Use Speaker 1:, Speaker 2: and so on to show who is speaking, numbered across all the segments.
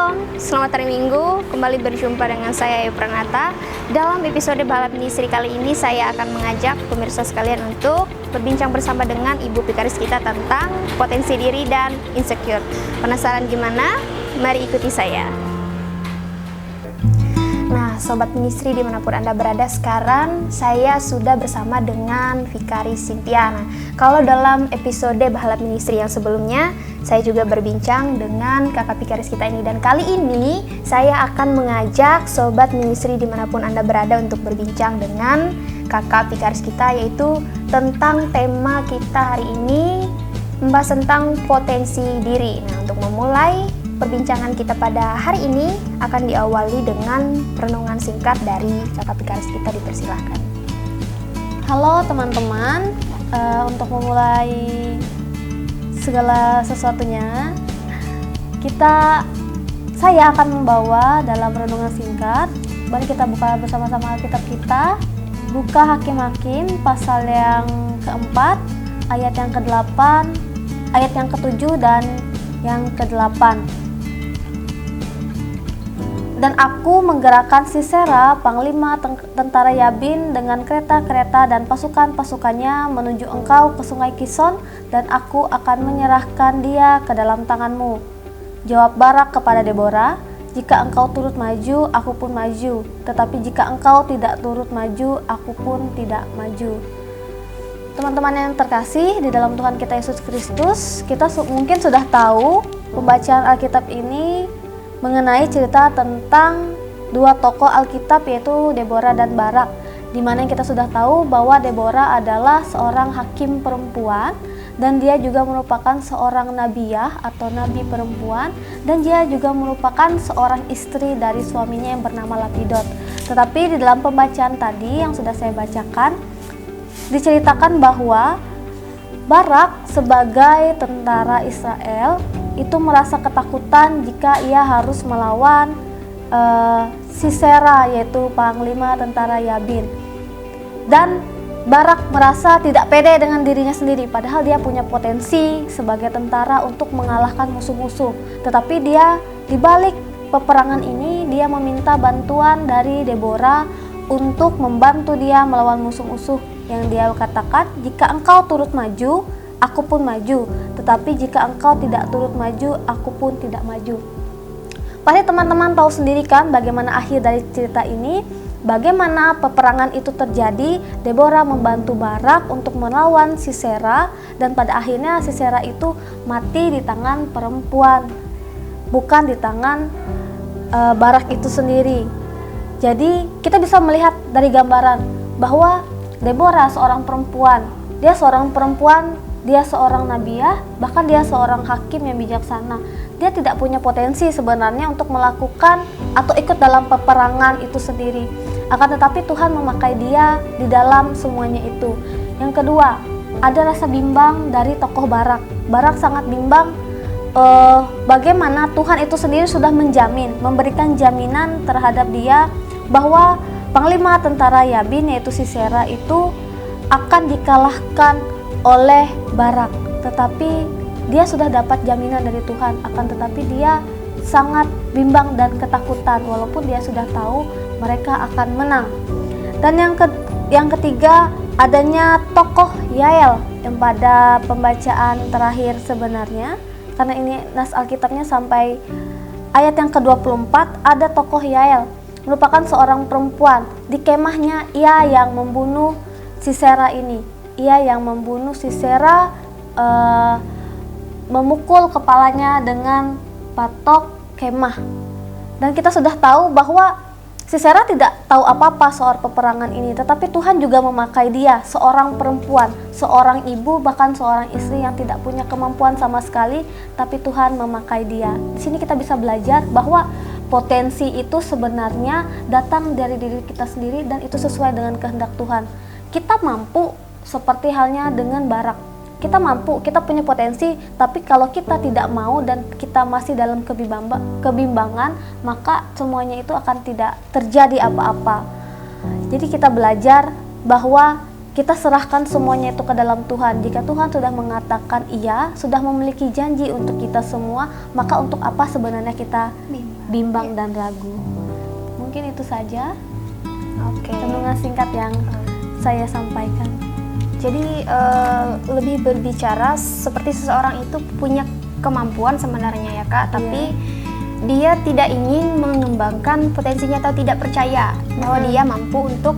Speaker 1: Shalom, selamat hari Minggu. Kembali berjumpa dengan saya Ayu Pranata. Dalam episode Balap Ministry kali ini saya akan mengajak pemirsa sekalian untuk berbincang bersama dengan Ibu Vikaris kita tentang potensi diri dan insecure. Penasaran gimana? Mari ikuti saya. Nah, Sobat Ministry dimanapun Anda berada, sekarang saya sudah bersama dengan Vikaris Cynthia. Nah, kalau dalam episode Balap Ministry yang sebelumnya, saya juga berbincang dengan kakak Vikaris kita ini. Dan kali ini, saya akan mengajak Sobat Ministry dimanapun Anda berada untuk berbincang dengan kakak Vikaris kita, yaitu tentang tema kita hari ini, membahas tentang potensi diri. Nah, untuk memulai perbincangan kita pada hari ini akan diawali dengan renungan singkat dari kakak Vikaris kita, dipersilahkan.
Speaker 2: Halo teman-teman, untuk memulai segala sesuatunya, saya akan membawa dalam renungan singkat. Mari kita buka bersama-sama Alkitab kita. Buka Hakim-Hakim pasal yang keempat, ayat yang ke-8, ayat yang ke-7 dan yang ke-8. Dan aku menggerakkan Sisera, panglima tentara Yabin, dengan kereta-kereta dan pasukan-pasukannya menuju engkau ke sungai Kison, dan aku akan menyerahkan dia ke dalam tanganmu. Jawab Barak kepada Deborah, jika engkau turut maju, aku pun maju. Tetapi jika engkau tidak turut maju, aku pun tidak maju. Teman-teman yang terkasih di dalam Tuhan kita Yesus Kristus, kita mungkin sudah tahu pembacaan Alkitab ini mengenai cerita tentang dua tokoh Alkitab, yaitu Deborah dan Barak, di mana kita sudah tahu bahwa Deborah adalah seorang hakim perempuan dan dia juga merupakan seorang nabiyah atau nabi perempuan, dan dia juga merupakan seorang istri dari suaminya yang bernama Lapidot. Tetapi di dalam pembacaan tadi yang sudah saya bacakan, diceritakan bahwa Barak sebagai tentara Israel itu merasa ketakutan jika ia harus melawan Sisera, yaitu panglima tentara Yabin. Dan Barak merasa tidak pede dengan dirinya sendiri, padahal dia punya potensi sebagai tentara untuk mengalahkan musuh-musuh. Tetapi dia di balik peperangan ini, dia meminta bantuan dari Deborah untuk membantu dia melawan musuh-musuh, yang dia katakan, jika engkau turut maju, aku pun maju, tetapi jika engkau tidak turut maju, aku pun tidak maju. Pasti teman-teman tahu sendiri kan bagaimana akhir dari cerita ini, bagaimana peperangan itu terjadi. Deborah membantu Barak untuk melawan Sisera, dan pada akhirnya Sisera itu mati di tangan perempuan, bukan di tangan Barak itu sendiri. Jadi kita bisa melihat dari gambaran bahwa Deborah seorang perempuan, dia seorang nabiyah, bahkan dia seorang hakim yang bijaksana. Dia tidak punya potensi sebenarnya untuk melakukan atau ikut dalam peperangan itu sendiri. Akan tetapi Tuhan memakai dia di dalam semuanya itu. Yang kedua, ada rasa bimbang dari tokoh Barak. Barak sangat bimbang bagaimana Tuhan itu sendiri sudah memberikan jaminan terhadap dia bahwa panglima tentara Yabin, yaitu Sisera, itu akan dikalahkan oleh Barak. Tetapi dia sudah dapat jaminan dari Tuhan, akan tetapi dia sangat bimbang dan ketakutan walaupun dia sudah tahu mereka akan menang. Dan yang ketiga, adanya tokoh Yael yang pada pembacaan terakhir sebenarnya, karena ini nas Alkitabnya sampai ayat yang ke-24, ada tokoh Yael, merupakan seorang perempuan. Di kemahnya ia yang membunuh Sisera ini. Ia yang membunuh Sisera, memukul kepalanya dengan patok kemah. Dan kita sudah tahu bahwa Sisera tidak tahu apa-apa soal peperangan ini, tetapi Tuhan juga memakai dia, seorang perempuan, seorang ibu, bahkan seorang istri yang tidak punya kemampuan sama sekali, tapi Tuhan memakai dia. Di sini kita bisa belajar bahwa potensi itu sebenarnya datang dari diri kita sendiri, dan itu sesuai dengan kehendak Tuhan. Kita mampu seperti halnya dengan Barak. Kita mampu, kita punya potensi, tapi kalau kita tidak mau dan kita masih dalam kebimbangan, maka semuanya itu akan tidak terjadi apa-apa. Jadi kita belajar bahwa kita serahkan semuanya itu ke dalam Tuhan. Jika Tuhan sudah mengatakan iya, sudah memiliki janji untuk kita semua, maka untuk apa sebenarnya kita bimbang dan ragu? Mungkin itu saja renungan singkat yang saya sampaikan.
Speaker 1: Jadi lebih berbicara seperti seseorang itu punya kemampuan sebenarnya ya Kak, tapi dia tidak ingin mengembangkan potensinya atau tidak percaya bahwa dia mampu untuk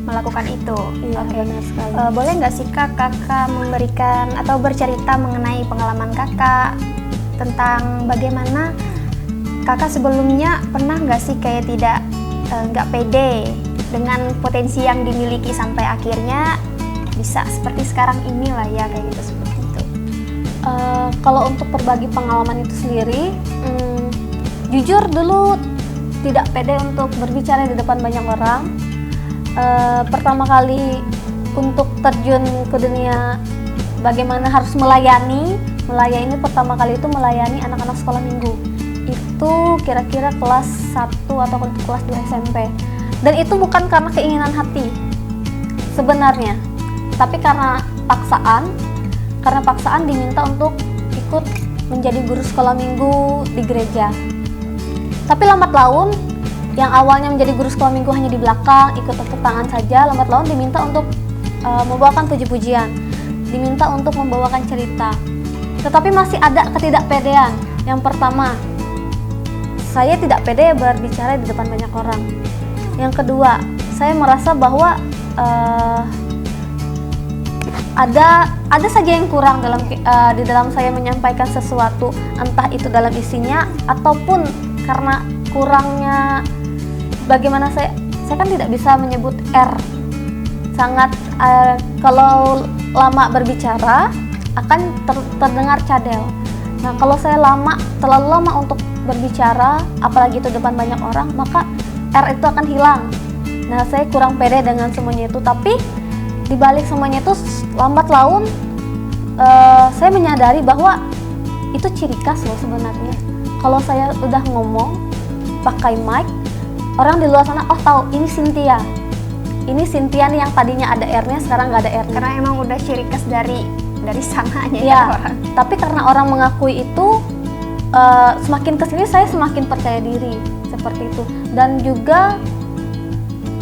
Speaker 1: melakukan itu.
Speaker 2: Benar sekali.
Speaker 1: Boleh nggak sih kakak memberikan atau bercerita mengenai pengalaman kakak tentang bagaimana kakak sebelumnya pernah nggak sih kayak nggak pede dengan potensi yang dimiliki sampai akhirnya bisa seperti sekarang inilah ya kayak gitu seperti itu.
Speaker 2: Kalau untuk berbagi pengalaman itu sendiri, jujur dulu tidak pede untuk berbicara di depan banyak orang. Pertama kali untuk terjun ke dunia bagaimana harus melayani pertama kali itu melayani anak-anak sekolah minggu. Itu kira-kira kelas 1 atau kelas 2 SMP. Dan itu bukan karena keinginan hati sebenarnya, tapi karena paksaan diminta untuk ikut menjadi guru sekolah minggu di gereja. Tapi lambat laun, yang awalnya menjadi guru sekolah minggu hanya di belakang, ikut tepuk tangan saja, lambat laun diminta untuk membawakan puji-pujian, diminta untuk membawakan cerita. Tetapi masih ada ketidakpedean. Yang pertama, saya tidak pede berbicara di depan banyak orang. Yang kedua, saya merasa bahwa ada saja yang kurang di dalam saya menyampaikan sesuatu, entah itu dalam isinya ataupun karena kurangnya bagaimana saya kan tidak bisa menyebut R. Sangat kalau lama berbicara akan terdengar cadel. Nah, kalau saya terlalu lama untuk berbicara, apalagi itu depan banyak orang, maka R itu akan hilang. Nah, saya kurang pede dengan semuanya itu. Tapi di balik semuanya itu lambat laun saya menyadari bahwa itu ciri khas loh sebenarnya. Kalau saya udah ngomong pakai mic, orang di luar sana tahu ini Cynthia. Ini Cynthia nih yang tadinya ada R-nya sekarang nggak ada R-nya.
Speaker 1: Karena emang udah ciri khas dari sananya
Speaker 2: ya
Speaker 1: orang.
Speaker 2: Tapi karena orang mengakui itu, semakin kesini saya semakin percaya diri seperti itu. Dan juga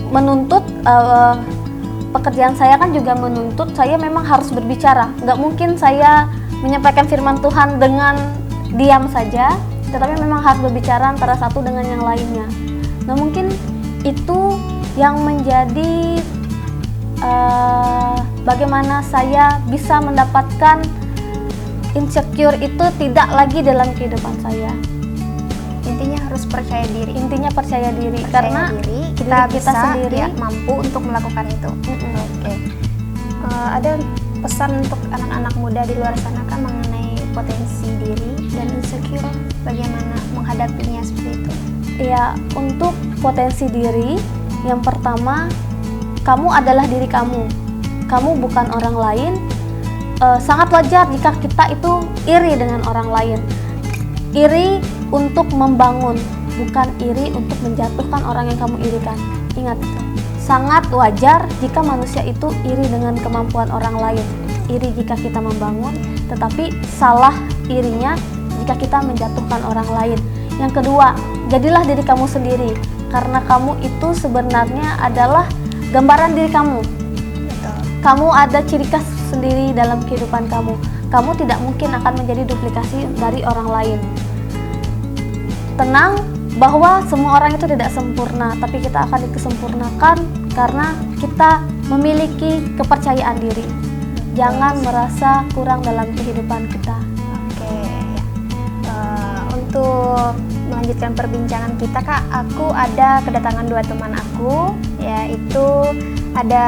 Speaker 2: menuntut pekerjaan saya kan juga menuntut saya memang harus berbicara. Nggak mungkin saya menyampaikan firman Tuhan dengan diam saja, tetapi memang harus berbicara antara satu dengan yang lainnya. Nah, mungkin itu yang menjadi bagaimana saya bisa mendapatkan insecure itu tidak lagi dalam kehidupan saya.
Speaker 1: Intinya harus percaya diri.
Speaker 2: Karena
Speaker 1: kita bisa
Speaker 2: sendiri
Speaker 1: mampu untuk melakukan itu. Oke. Ada pesan untuk anak-anak muda di luar sana kan mengenai potensi diri dan insecure, bagaimana menghadapinya seperti itu?
Speaker 2: Ya, untuk potensi diri, yang pertama, kamu adalah diri kamu. Kamu bukan orang lain. Sangat wajar jika kita itu iri dengan orang lain. Iri untuk membangun, bukan iri untuk menjatuhkan orang yang kamu irikan. Ingat itu. Sangat wajar jika manusia itu iri dengan kemampuan orang lain. Iri jika kita membangun, tetapi salah irinya jika kita menjatuhkan orang lain. Yang kedua, jadilah diri kamu sendiri, karena kamu itu sebenarnya adalah gambaran diri kamu.
Speaker 1: Betul.
Speaker 2: Kamu ada ciri khas sendiri dalam kehidupan kamu. Kamu tidak mungkin akan menjadi duplikasi dari orang lain. Tenang bahwa semua orang itu tidak sempurna, tapi kita akan disempurnakan karena kita memiliki kepercayaan diri. Jangan merasa kurang dalam kehidupan kita.
Speaker 1: Oke, ya. Untuk melanjutkan perbincangan kita, Kak, aku ada kedatangan 2 teman aku, yaitu ada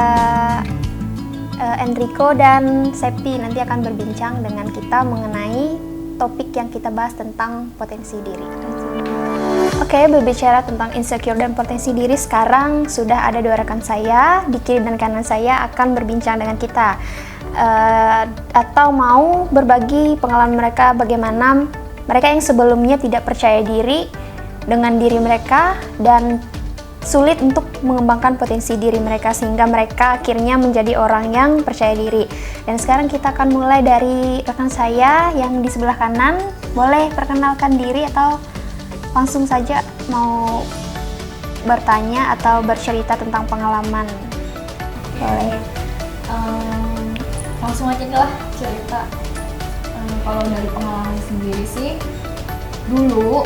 Speaker 1: Enrico dan Septi. Nanti akan berbincang dengan kita mengenai topik yang kita bahas tentang potensi diri. Oke, berbicara tentang insecure dan potensi diri, sekarang sudah ada 2 rekan saya, di kiri dan kanan saya akan berbincang dengan kita. Atau mau berbagi pengalaman mereka bagaimana mereka yang sebelumnya tidak percaya diri dengan diri mereka dan sulit untuk mengembangkan potensi diri mereka sehingga mereka akhirnya menjadi orang yang percaya diri. Dan sekarang kita akan mulai dari rekan saya yang di sebelah kanan. Boleh perkenalkan diri atau langsung saja mau bertanya atau bercerita tentang pengalaman. Boleh.
Speaker 3: Langsung aja lah cerita. Kalau dari pengalaman sendiri sih, dulu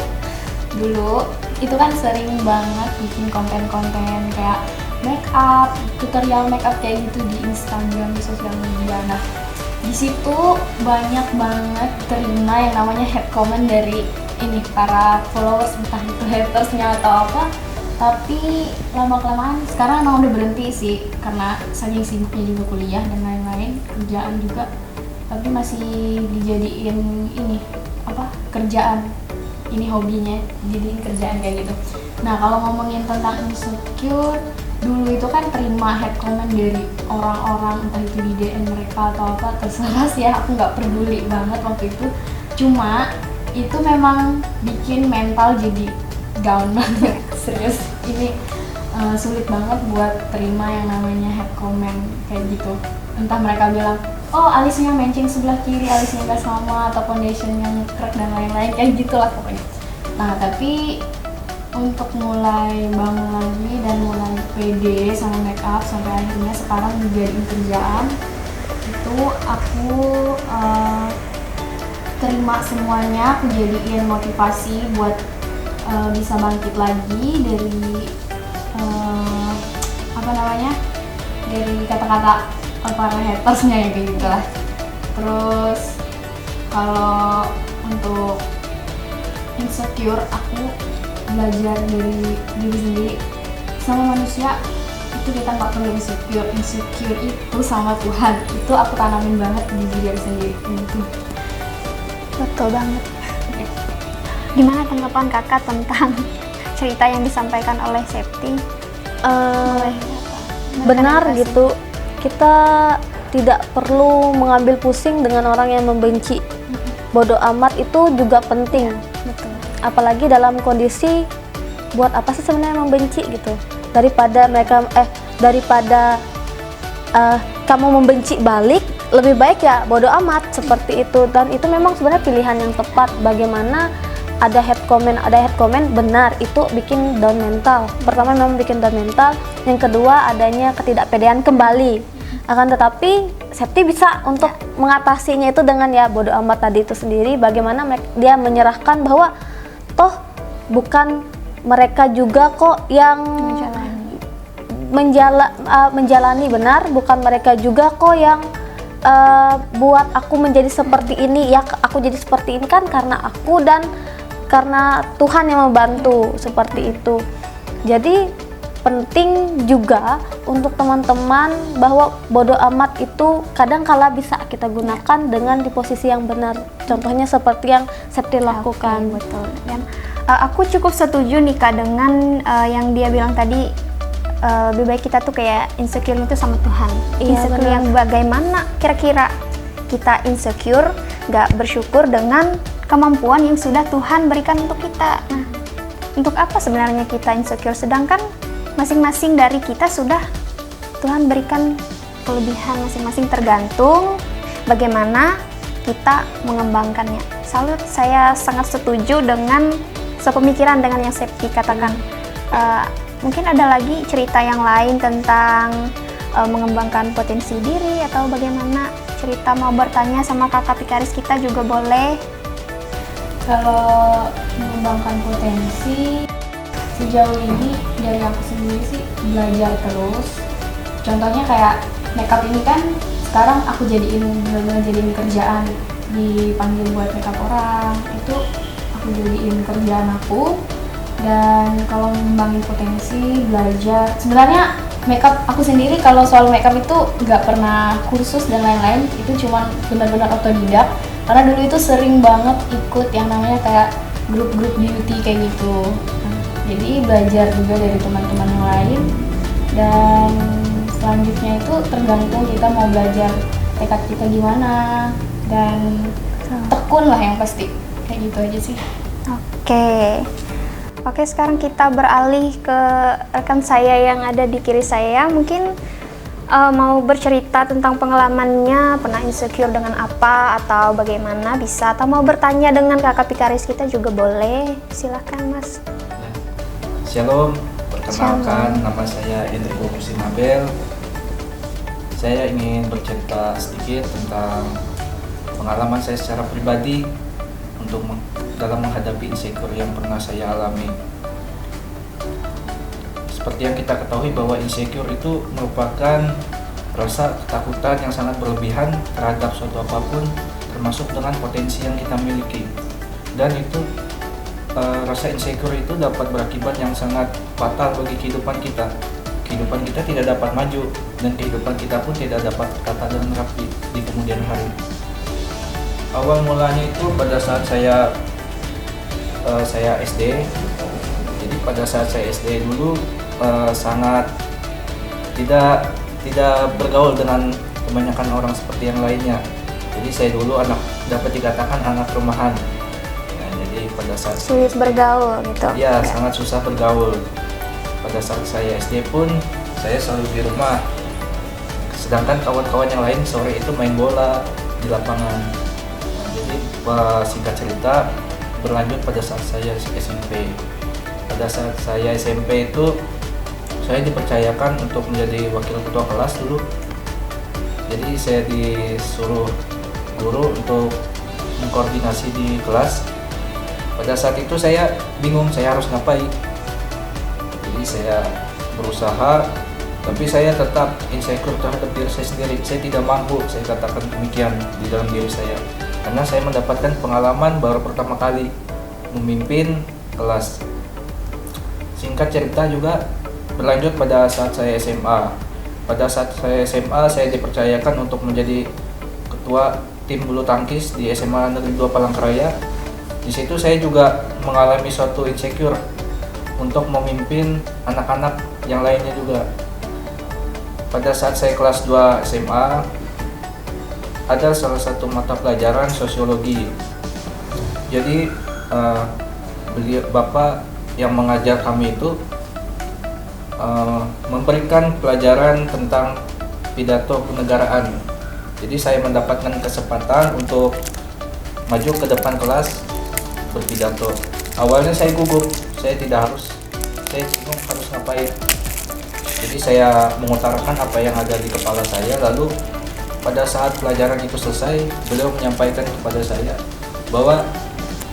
Speaker 3: itu kan sering banget bikin konten-konten kayak make up, tutorial make up kayak gitu di Instagram, di sosial media. Nah, di situ banyak banget terima yang namanya hate comment dari ini para followers, entah itu hatersnya atau apa. Tapi lama-kelamaan sekarang emang udah berhenti sih, karena saking sibuknya juga kuliah dan lain-lain, kerjaan juga. Tapi masih dijadiin ini kerjaan, ini hobinya jadiin kerjaan kayak gitu. Nah, kalau ngomongin tentang insecure, dulu itu kan terima hate comment dari orang-orang, entah itu di DM mereka atau apa, terserah sih ya, aku nggak peduli banget waktu itu. Cuma itu memang bikin mental jadi down banget. Serius, ini sulit banget buat terima yang namanya hate comment kayak gitu. Entah mereka bilang, oh alisnya menceng sebelah kiri, alisnya nggak sama, atau foundation yang crack dan lain-lain, kayak gitulah pokoknya. Nah, tapi untuk mulai bangun lagi dan mulai pede sama make up sampai akhirnya sekarang dijadiin kerjaan, itu aku terima semuanya, aku jadiin motivasi buat bisa bangkit lagi dari dari kata-kata para hatersnya ya kayak gitu lah. Terus kalau untuk insecure, aku belajar dari diri sendiri. Sama manusia itu kita nggak perlu insecure itu sama Tuhan, itu aku tanamin banget di diri sendiri gitu.
Speaker 1: Betul banget. Gimana tanggapan kakak tentang cerita yang disampaikan oleh Septi?
Speaker 2: Benar gitu, kita tidak perlu mengambil pusing dengan orang yang membenci. Bodoh amat itu juga penting.
Speaker 1: Betul.
Speaker 2: Apalagi dalam kondisi buat apa sih sebenarnya membenci gitu, daripada kamu membenci balik, lebih baik ya bodoh amat seperti itu. Dan itu memang sebenarnya pilihan yang tepat. Bagaimana ada hate comment benar, itu bikin down mental. Pertama memang bikin down mental, yang kedua adanya ketidakpedean kembali. Akan tetapi Septi bisa untuk mengatasinya itu dengan ya bodoh amat tadi itu sendiri. Bagaimana dia menyerahkan bahwa toh bukan mereka juga kok yang menjalani benar, bukan mereka juga kok yang buat aku menjadi seperti ini. Ya aku jadi seperti ini kan karena aku dan karena Tuhan yang membantu, seperti itu. Jadi penting juga untuk teman-teman bahwa bodoh amat itu kadang-kala bisa kita gunakan dengan di posisi yang benar. Contohnya seperti yang Septi lakukan.
Speaker 1: Okay, betul. Dan aku cukup setuju nih Kak dengan yang dia bilang tadi, lebih baik kita tuh kayak insecure itu sama Tuhan.
Speaker 2: Iya,
Speaker 1: Insecure
Speaker 2: benar.
Speaker 1: yang bagaimana kira-kira kita insecure, nggak bersyukur dengan kemampuan yang sudah Tuhan berikan untuk kita. Nah, untuk apa sebenarnya kita insecure, sedangkan masing-masing dari kita sudah Tuhan berikan kelebihan masing-masing, tergantung bagaimana kita mengembangkannya. Salut, saya sangat setuju dengan sepemikiran dengan yang Septi katakan. Mungkin ada lagi cerita yang lain tentang mengembangkan potensi diri, atau bagaimana cerita mau bertanya sama kakak Pikaris kita juga boleh.
Speaker 3: Kalau mengembangkan potensi, sejauh ini dari aku sendiri sih belajar terus. Contohnya kayak makeup ini kan sekarang aku benar-benar jadiin kerjaan, dipanggil buat makeup orang, itu aku jadiin kerjaan aku. Dan kalau mengembangin potensi, belajar. Sebenarnya makeup aku sendiri kalau soal makeup itu nggak pernah kursus dan lain-lain, itu cuma benar-benar otodidak. Karena dulu itu sering banget ikut yang namanya kayak grup-grup beauty kayak gitu. Jadi belajar juga dari teman-teman yang lain. Dan selanjutnya itu tergantung kita mau belajar tekad kita gimana, dan tekun lah yang pasti. Kayak gitu aja sih.
Speaker 1: Oke. Oke, sekarang kita beralih ke rekan saya yang ada di kiri saya. Mungkin mau bercerita tentang pengalamannya, pernah insecure dengan apa atau bagaimana bisa, atau mau bertanya dengan kakak Pikaris kita juga boleh. Silakan Mas.
Speaker 4: Shalom, perkenalkan nama saya Enrico Kusinabel. Saya ingin bercerita sedikit tentang pengalaman saya secara pribadi dalam menghadapi insecure yang pernah saya alami. Seperti yang kita ketahui bahwa insecure itu merupakan rasa ketakutan yang sangat berlebihan terhadap suatu apapun, termasuk dengan potensi yang kita miliki. Dan itu rasa insecure itu dapat berakibat yang sangat fatal bagi kehidupan kita. Kehidupan kita tidak dapat maju dan kehidupan kita pun tidak dapat tertata dengan rapi di kemudian hari. Awal mulanya itu pada saat saya SD. Jadi pada saat saya SD dulu sangat tidak bergaul dengan kebanyakan orang seperti yang lainnya. Jadi saya dulu dapat dikatakan anak rumahan. Ya, jadi pada saat
Speaker 1: Sulit bergaul gitu.
Speaker 4: ya sangat susah bergaul. Pada saat saya SD pun saya selalu di rumah. Sedangkan kawan-kawan yang lain sore itu main bola di lapangan. Nah, jadi singkat cerita berlanjut pada saat saya SMP. Pada saat saya SMP itu saya dipercayakan untuk menjadi wakil ketua kelas dulu. Jadi saya disuruh guru untuk mengkoordinasi di kelas. Pada saat itu saya bingung saya harus ngapain. Jadi saya berusaha, tapi saya tetap insecure terhadap diri saya sendiri. Saya tidak mampu, saya katakan demikian di dalam diri saya. Karena saya mendapatkan pengalaman baru pertama kali memimpin kelas. Singkat cerita juga berlanjut pada saat saya SMA. Pada saat saya SMA, saya dipercayakan untuk menjadi ketua tim bulu tangkis di SMA Negeri 2 Palangkaraya. Di situ saya juga mengalami suatu insecure untuk memimpin anak-anak yang lainnya juga. Pada saat saya kelas 2 SMA, ada salah satu mata pelajaran sosiologi. Jadi Bapak yang mengajar kami itu memberikan pelajaran tentang pidato kenegaraan. Jadi saya mendapatkan kesempatan untuk maju ke depan kelas berpidato. Awalnya saya gugup, saya bingung harus ngapain. Jadi saya mengutarakan apa yang ada di kepala saya, lalu pada saat pelajaran itu selesai, beliau menyampaikan kepada saya bahwa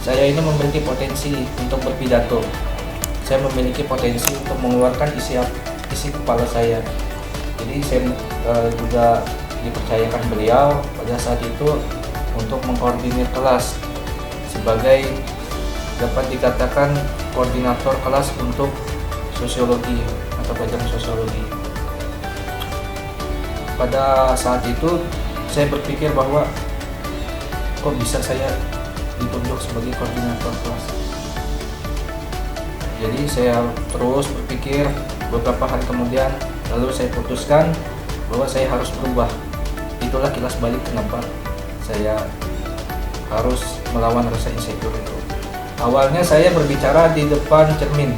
Speaker 4: saya ini memiliki potensi untuk berpidato. Saya memiliki potensi untuk mengeluarkan isi kepala saya. Jadi saya juga dipercayakan beliau pada saat itu untuk mengkoordinir kelas sebagai dapat dikatakan koordinator kelas untuk sosiologi atau pelajaran sosiologi. Pada saat itu saya berpikir bahwa kok bisa saya ditunjuk sebagai koordinator kelas. Jadi saya terus berpikir, beberapa hari kemudian lalu saya putuskan bahwa saya harus berubah. Itulah kilas balik kenapa saya harus melawan rasa insecure itu. Awalnya saya berbicara di depan cermin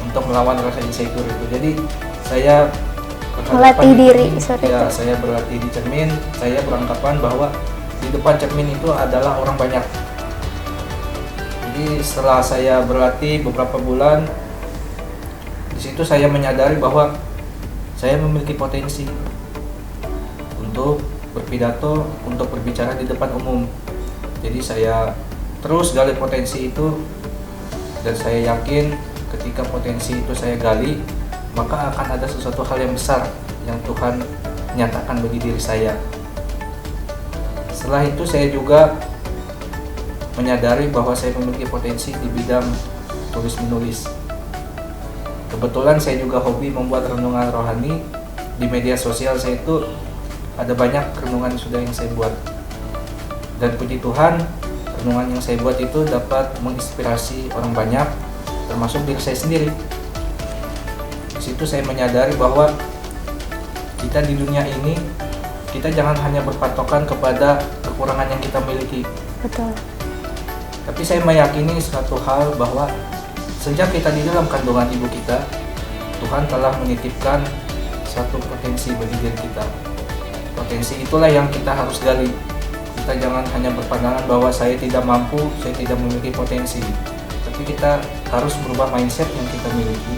Speaker 4: untuk melawan rasa insecure itu. Jadi saya
Speaker 1: Melatih diri,
Speaker 4: saya berlatih di cermin. Saya beranggapan bahwa di depan cermin itu adalah orang banyak. Jadi setelah saya berlatih beberapa bulan, di situ saya menyadari bahwa saya memiliki potensi untuk berpidato, untuk berbicara di depan umum. Jadi saya terus gali potensi itu, dan saya yakin ketika potensi itu saya gali, maka akan ada sesuatu hal yang besar yang Tuhan nyatakan bagi diri saya. Setelah itu saya juga menyadari bahwa saya memiliki potensi di bidang tulis-menulis. Kebetulan saya juga hobi membuat renungan rohani. Di media sosial saya itu ada banyak renungan yang saya buat. Dan puji Tuhan, renungan yang saya buat itu dapat menginspirasi orang banyak, termasuk diri saya sendiri. Di situ saya menyadari bahwa kita di dunia ini, kita jangan hanya berpatokan kepada kekurangan yang kita miliki.
Speaker 1: Betul.
Speaker 4: Tapi saya meyakini suatu hal bahwa Sejak kita di dalam kandungan ibu kita, Tuhan telah menitipkan suatu potensi bagi diri kita. Potensi itulah yang kita harus gali. Kita jangan hanya berpandangan bahwa saya tidak mampu, saya tidak memiliki potensi. Tapi kita harus berubah mindset yang kita miliki,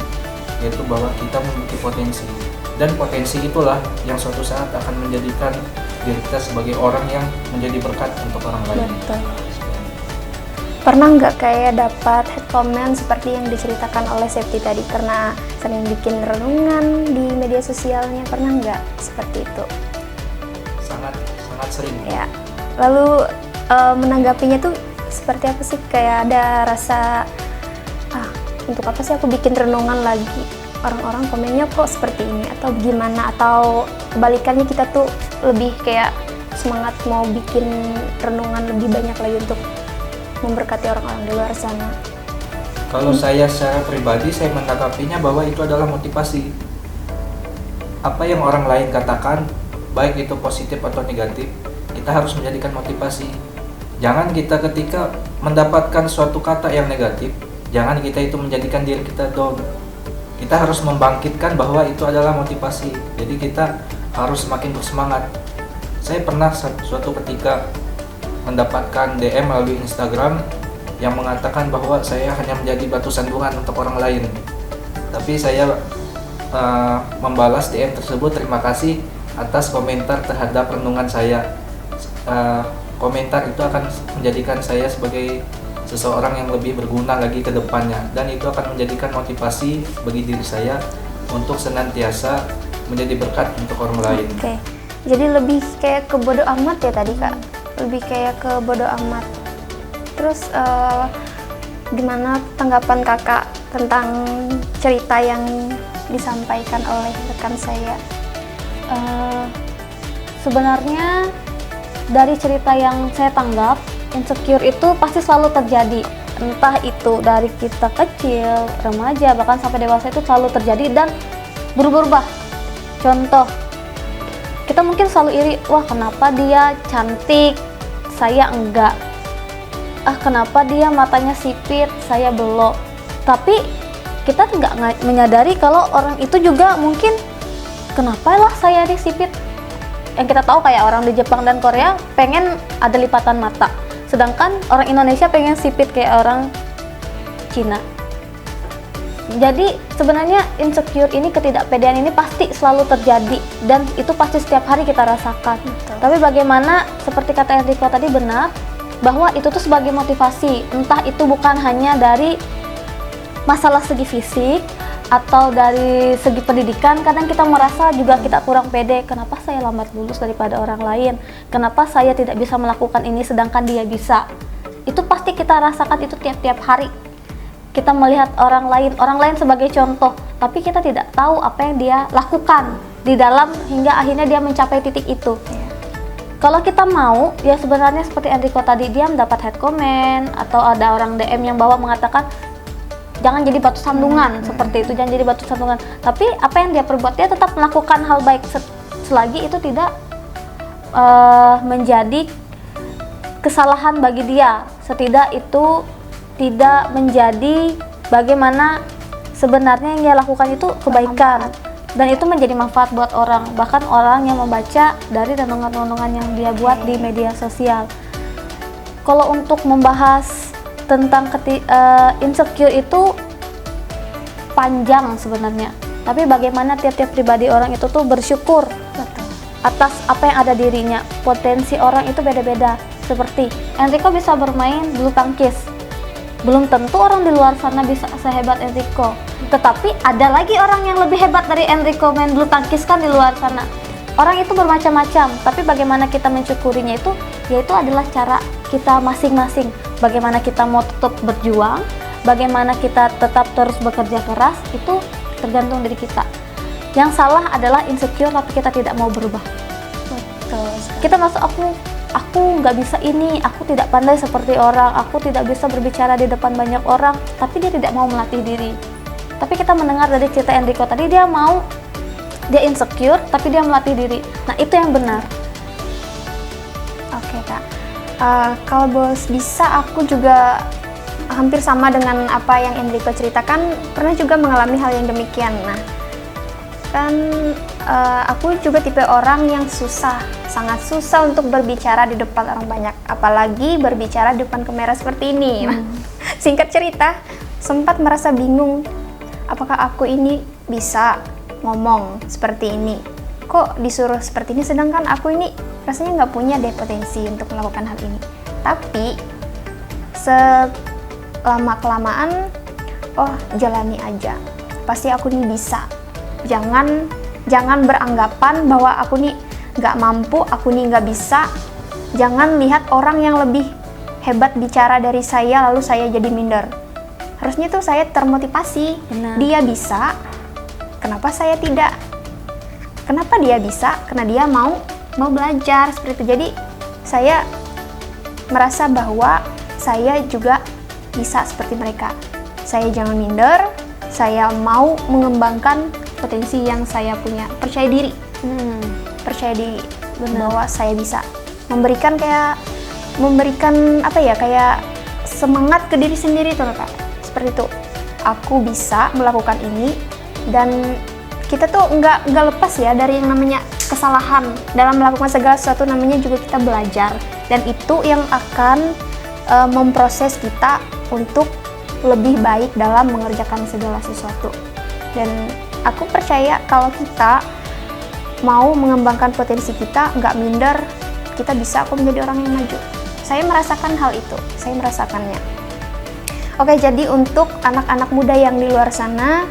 Speaker 4: yaitu bahwa kita memiliki potensi. Dan potensi itulah yang suatu saat akan menjadikan diri kita sebagai orang yang menjadi berkat untuk orang lain.
Speaker 1: Betul. Pernah nggak kayak dapat hate comment seperti yang diceritakan oleh Septi tadi karena sering bikin renungan di media sosialnya, pernah nggak seperti itu?
Speaker 4: Sangat sering.
Speaker 1: Ya. Lalu menanggapinya tuh seperti apa sih? Kayak ada rasa untuk apa sih aku bikin renungan lagi? Orang-orang komennya kok seperti ini atau gimana? Atau kebalikannya kita tuh lebih kayak semangat mau bikin renungan lebih banyak lagi untuk memberkati orang-orang di luar sana.
Speaker 4: Kalau saya secara pribadi, saya menanggapinya bahwa itu adalah motivasi. Apa yang orang lain katakan, baik itu positif atau negatif, kita harus menjadikan motivasi. Jangan kita ketika mendapatkan suatu kata yang negatif, jangan kita itu menjadikan diri kita down. Kita harus membangkitkan bahwa itu adalah motivasi. Jadi kita harus semakin bersemangat. Saya pernah suatu ketika mendapatkan DM melalui Instagram yang mengatakan bahwa saya hanya menjadi batu sandungan untuk orang lain. Tapi saya membalas DM tersebut, terima kasih atas komentar terhadap renungan saya. Komentar itu akan menjadikan saya sebagai seseorang yang lebih berguna lagi ke depannya, dan itu akan menjadikan motivasi bagi diri saya untuk senantiasa menjadi berkat untuk orang lain.
Speaker 1: Oke. Jadi lebih kayak ke bodo amat ya tadi Kak? Lebih kayak ke bodo amat. Terus gimana tanggapan Kakak tentang cerita yang disampaikan oleh rekan saya?
Speaker 2: Sebenarnya dari cerita yang saya tanggap, insecure itu pasti selalu terjadi. Entah itu dari kita kecil, remaja, bahkan sampai dewasa itu selalu terjadi dan berubah-ubah. Contoh, kita mungkin selalu iri, wah kenapa dia cantik, saya enggak. Kenapa dia matanya sipit, saya belum. Tapi kita nggak menyadari kalau orang itu juga mungkin, kenapa lah saya sipit. Yang kita tahu kayak orang di Jepang dan Korea pengen ada lipatan mata, sedangkan orang Indonesia pengen sipit kayak orang Cina. Jadi sebenarnya insecure ini, ketidakpedean ini pasti selalu terjadi dan itu pasti setiap hari kita rasakan.
Speaker 1: Betul.
Speaker 2: Tapi bagaimana, seperti kata Enrico tadi benar, bahwa itu tuh sebagai motivasi, entah itu bukan hanya dari masalah segi fisik atau dari segi pendidikan. Kadang kita merasa juga kita kurang pede, kenapa saya lambat lulus daripada orang lain, kenapa saya tidak bisa melakukan ini sedangkan dia bisa. Itu pasti kita rasakan itu tiap-tiap hari. Kita melihat orang lain sebagai contoh, tapi kita tidak tahu apa yang dia lakukan di dalam hingga akhirnya dia mencapai titik itu. Kalau kita mau, ya sebenarnya seperti Enrico tadi, dia mendapat hate comment atau ada orang DM yang bawa mengatakan jangan jadi batu sandungan, seperti itu, jangan jadi batu sandungan. Tapi apa yang dia perbuat, dia tetap melakukan hal baik selagi itu tidak menjadi kesalahan bagi dia, setidak itu tidak menjadi bagaimana sebenarnya yang dia lakukan itu kebaikan. Dan itu menjadi manfaat buat orang, bahkan orang yang membaca dari renungan-renungan yang dia buat di media sosial. Kalau untuk membahas tentang insecure itu panjang sebenarnya, tapi bagaimana tiap-tiap pribadi orang itu tuh bersyukur atas apa yang ada dirinya. Potensi orang itu beda-beda. Seperti Enrico bisa bermain bulu tangkis, belum tentu orang di luar sana bisa sehebat Enrico. Tetapi ada lagi orang yang lebih hebat dari Enrico main bulu tangkis kan di luar sana. Orang itu bermacam-macam, tapi bagaimana kita mensyukurinya itu, yaitu adalah cara kita masing-masing. Bagaimana kita mau tetap berjuang, bagaimana kita tetap terus bekerja keras, itu tergantung dari kita. Yang salah adalah insecure tapi kita tidak mau berubah.
Speaker 1: Betul.
Speaker 2: Kita merasa aku nggak bisa ini, aku tidak pandai seperti orang, aku tidak bisa berbicara di depan banyak orang, tapi dia tidak mau melatih diri. Tapi kita mendengar dari cerita Enrico tadi, dia insecure tapi dia melatih diri. Nah, itu yang benar.
Speaker 1: Oke Kak, kalau bos bisa aku juga hampir sama dengan apa yang Enrico ceritakan, pernah juga mengalami hal yang demikian. Nah, kan aku juga tipe orang yang sangat susah untuk berbicara di depan orang banyak, apalagi berbicara di depan kamera seperti ini. Nah, singkat cerita, sempat merasa bingung, apakah aku ini bisa ngomong seperti ini? Kok disuruh seperti ini, sedangkan aku ini rasanya nggak punya deh potensi untuk melakukan hal ini. Tapi selama-kelamaan, oh jalani aja, pasti aku ini bisa. Jangan beranggapan bahwa aku nih nggak mampu, aku nih nggak bisa. Jangan lihat orang yang lebih hebat bicara dari saya lalu saya jadi minder. Harusnya tuh saya termotivasi.
Speaker 2: Benar.
Speaker 1: Dia bisa, kenapa saya tidak? Kenapa dia bisa? Karena dia mau belajar seperti itu. Jadi saya merasa bahwa saya juga bisa seperti mereka. Saya jangan minder, saya mau mengembangkan potensi yang saya punya. Percaya diri. Percaya diri bahwa saya bisa memberikan apa ya, kayak semangat ke diri sendiri tuh Kak. Seperti itu. Aku bisa melakukan ini, dan kita tuh nggak lepas ya dari yang namanya kesalahan. Dalam melakukan segala sesuatu namanya juga kita belajar, dan itu yang akan memproses kita untuk lebih baik dalam mengerjakan segala sesuatu. Dan aku percaya kalau kita mau mengembangkan potensi kita, nggak minder, kita bisa kok menjadi orang yang maju. Saya merasakan hal itu, saya merasakannya. Oke, jadi untuk anak-anak muda yang di luar sana,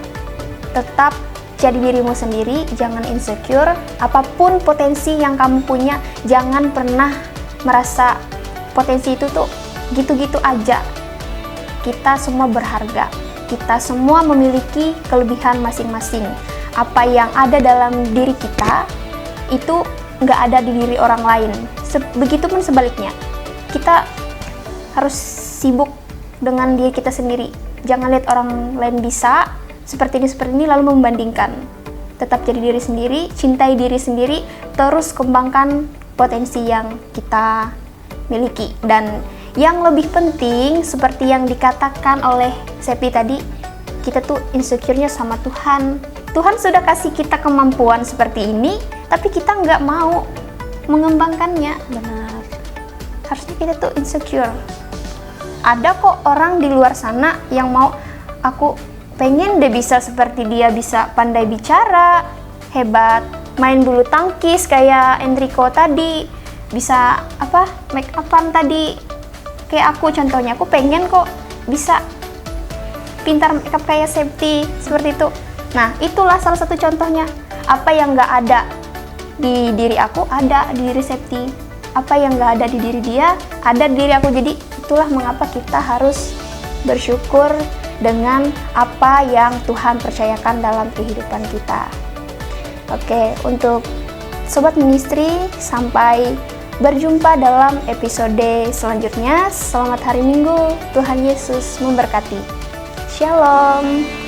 Speaker 1: tetap jadi dirimu sendiri, jangan insecure. Apapun potensi yang kamu punya, jangan pernah merasa potensi itu tuh gitu-gitu aja. Kita semua berharga, kita semua memiliki kelebihan masing-masing. Apa yang ada dalam diri kita, itu nggak ada di diri orang lain. Begitupun sebaliknya, kita harus sibuk dengan diri kita sendiri. Jangan lihat orang lain bisa seperti ini lalu membandingkan. Tetap jadi diri sendiri, cintai diri sendiri, terus kembangkan potensi yang kita miliki. Dan yang lebih penting, seperti yang dikatakan oleh Sepi tadi, kita tuh insecure-nya sama Tuhan. Tuhan sudah kasih kita kemampuan seperti ini, tapi kita nggak mau mengembangkannya.
Speaker 2: Benar.
Speaker 1: Harusnya kita tuh insecure. Ada kok orang di luar sana yang mau, aku pengen deh bisa seperti dia, bisa pandai bicara, hebat, main bulu tangkis kayak Enrico tadi, bisa make upan tadi, kayak aku contohnya, aku pengen kok bisa pintar make up kayak Septi, seperti itu. Nah, itulah salah satu contohnya. Apa yang nggak ada di diri aku, ada di diri Septi. Apa yang nggak ada di diri dia, ada di diri aku. Jadi itulah mengapa kita harus bersyukur dengan apa yang Tuhan percayakan dalam kehidupan kita. Oke, untuk Sobat Ministry, sampai berjumpa dalam episode selanjutnya. Selamat hari Minggu, Tuhan Yesus memberkati. Shalom.